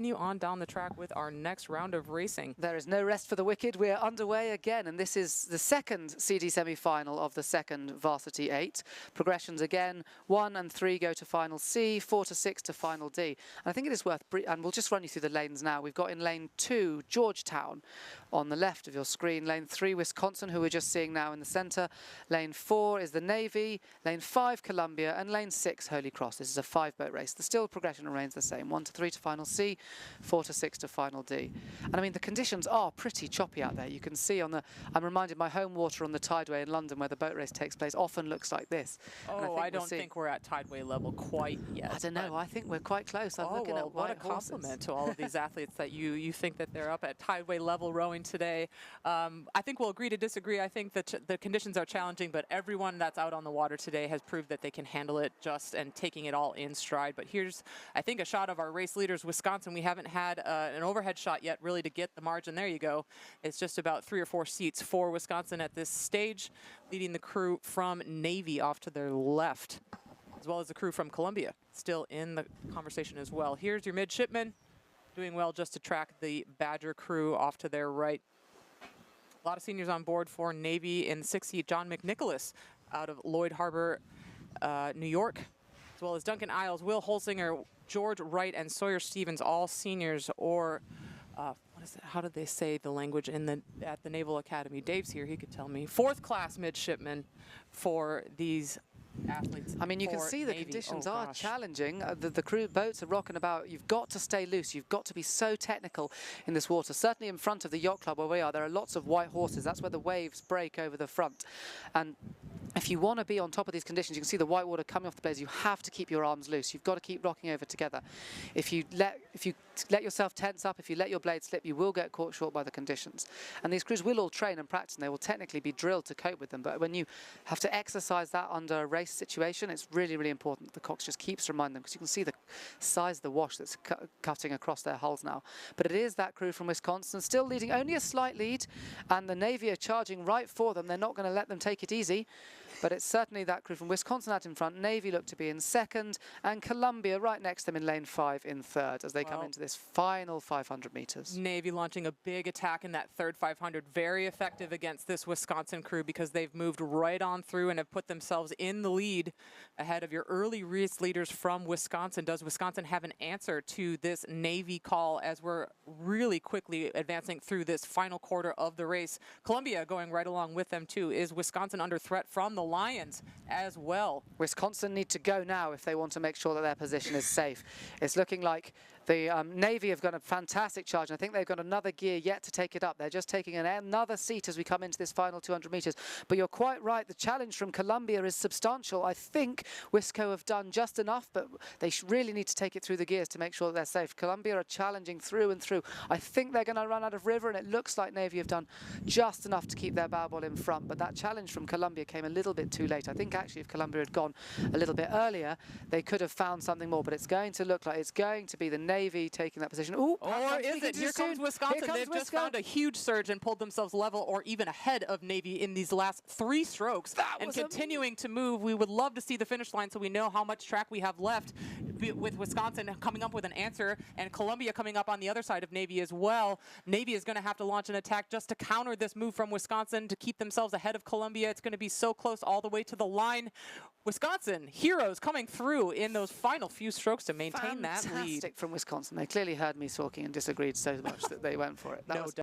Continue on down the track with our next round of racing. There is no rest for the wicked. We're underway again, and this is the second CD semi-final of the second Varsity 8. Progressions again, 1 and 3 go to final C, 4 to 6 to final D. And I think it is worth, and we'll just run you through the lanes now. We've got in lane 2, Georgetown on the left of your screen. Lane 3, Wisconsin, who we're just seeing now in the center. Lane 4 is the Navy. Lane 5, Columbia. And lane 6, Holy Cross. This is a 5-boat race. The still progression remains the same. 1 to 3 to final C, 4 to 6 to final D. And I mean, the conditions are pretty choppy out there. You can see on the, I'm reminded my home water on the Tideway in London where the boat race takes place often looks like this. Oh, I don't think we're at Tideway level quite yet. I don't know. I think we're quite close. I'm looking at what a compliment to all of these athletes that you think that they're up at Tideway level rowing today. I think we'll agree to disagree. I think that the conditions are challenging, but everyone that's out on the water today has proved that they can handle it just and taking it all in stride. But here's, I think, a shot of our race leaders, Wisconsin. We haven't had an overhead shot yet really to get the margin. There you go. It's just about 3 or 4 seats for Wisconsin at this stage, leading the crew from Navy off to their left, as well as the crew from Columbia still in the conversation as well. Here's your midshipman doing well just to track the Badger crew off to their right. A lot of seniors on board for Navy in the 6th seat. John McNicholas out of Lloyd Harbor, New York, as well as Duncan Isles, Will Holsinger, George Wright, and Sawyer Stevens, all seniors, or what is it? How did they say the language at the Naval Academy? Dave's here, he could tell me. 4th class midshipmen for these athletes. I mean, you can see the conditions are challenging. The crew boats are rocking about. You've got to stay loose. You've got to be so technical in this water. Certainly in front of the yacht club where we are, there are lots of white horses. That's where the waves break over the front. And if you want to be on top of these conditions, you can see the white water coming off the blades. You have to keep your arms loose. You've got to keep rocking over together. If you let yourself tense up, if you let your blade slip, you will get caught short by the conditions. And these crews will all train and practice, and they will technically be drilled to cope with them. But when you have to exercise that under a race situation, it's really, really important that the Cox just keeps reminding them, because you can see the size of the wash that's cutting across their hulls now. But it is that crew from Wisconsin still leading only a slight lead, and the Navy are charging right for them. They're not going to let them take it easy. But it's certainly that crew from Wisconsin out in front. Navy look to be in 2nd, and Columbia right next to them in lane 5 in 3rd as they come into this final 500 meters. Navy launching a big attack in that 3rd 500. Very effective against this Wisconsin crew because they've moved right on through and have put themselves in the lead ahead of your early race leaders from Wisconsin. Does Wisconsin have an answer to this Navy call as we're really quickly advancing through this final quarter of the race? Columbia going right along with them too. Is Wisconsin under threat from the Lions as well? Wisconsin need to go now if they want to make sure that their position is safe. It's looking like the Navy have got a fantastic charge, and I think they've got another gear yet to take it up. They're just taking another seat as we come into this final 200 meters. But you're quite right, the challenge from Columbia is substantial. I think Wisco have done just enough, but they really need to take it through the gears to make sure that they're safe. Columbia are challenging through and through. I think they're going to run out of river, and it looks like Navy have done just enough to keep their bow ball in front. But that challenge from Columbia came a little bit too late. I think actually if Columbia had gone a little bit earlier, they could have found something more. But it's going to look like it's going to be the Navy taking that position. Ooh, or is it? Here comes Wisconsin. They've just found a huge surge and pulled themselves level or even ahead of Navy in these last 3 strokes and continuing to move. We would love to see the finish line so we know how much track we have left, with Wisconsin coming up with an answer and Columbia coming up on the other side of Navy as well. Navy is going to have to launch an attack just to counter this move from Wisconsin to keep themselves ahead of Columbia. It's going to be so close all the way to the line. Wisconsin, heroes coming through in those final few strokes to maintain that lead. Fantastic from Wisconsin. They clearly heard me talking and disagreed so much that they went for it. That was